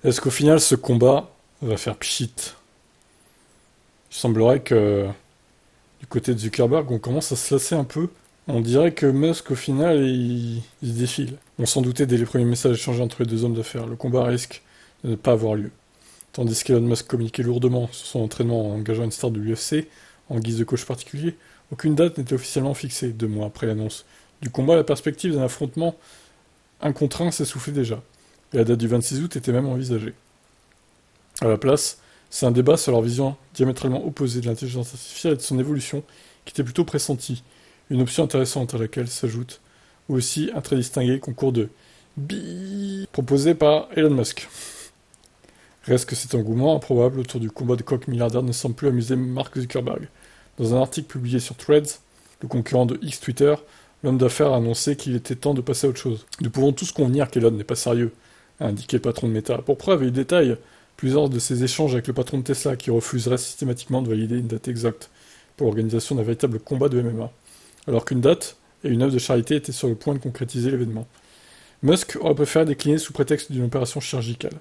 Est-ce qu'au final, ce combat va faire pchit? Il semblerait que du côté de Zuckerberg, on commence à se lasser un peu. On dirait que Musk, au final, il se défile. On s'en doutait dès les premiers messages échangés entre les deux hommes d'affaires. Le combat risque de ne pas avoir lieu. Tandis qu'Elon Musk communiquait lourdement sur son entraînement en engageant une star de l'UFC en guise de coach particulier, aucune date n'était officiellement fixée. 2 mois après l'annonce du combat, la perspective d'un affrontement un contre un s'essoufflait déjà. Et la date du 26 août était même envisagée. À la place, c'est un débat sur leur vision diamétralement opposée de l'intelligence artificielle et de son évolution qui était plutôt pressenti. Une option intéressante à laquelle s'ajoute aussi un très distingué concours de bi proposé par Elon Musk. Reste que cet engouement improbable autour du combat de coq milliardaire ne semble plus amuser Mark Zuckerberg. Dans un article publié sur Threads, le concurrent de X Twitter, l'homme d'affaires a annoncé qu'il était temps de passer à autre chose. Nous pouvons tous convenir qu'Elon n'est pas sérieux, a indiqué le patron de Meta. Pour preuve, il détaille plusieurs de ses échanges avec le patron de Tesla qui refuserait systématiquement de valider une date exacte pour l'organisation d'un véritable combat de MMA, alors qu'une date et une œuvre de charité étaient sur le point de concrétiser l'événement. Musk aurait préféré décliner sous prétexte d'une opération chirurgicale.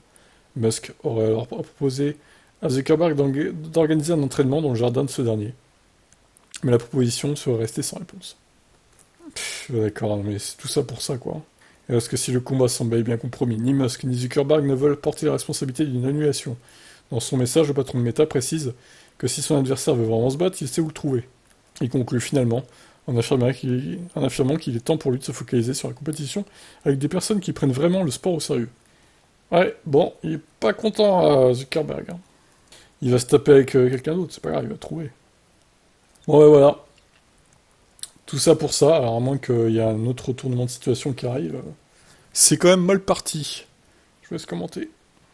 Musk aurait alors proposé à Zuckerberg d'organiser un entraînement dans le jardin de ce dernier. Mais la proposition serait restée sans réponse. D'accord, mais c'est tout ça pour ça, quoi. Et parce que si le combat semble bien compromis, ni Musk ni Zuckerberg ne veulent porter la responsabilité d'une annulation. Dans son message, le patron de Meta précise que si son adversaire veut vraiment se battre, il sait où le trouver. Il conclut finalement en affirmant qu'il est temps pour lui de se focaliser sur la compétition avec des personnes qui prennent vraiment le sport au sérieux. Ouais, bon, il est pas content, Zuckerberg, hein. Il va se taper avec quelqu'un d'autre, c'est pas grave, il va trouver. Bon, ouais, voilà. Tout ça pour ça, alors à moins qu'il y ait un autre retournement de situation qui arrive, c'est quand même mal parti. Je vous laisse commenter.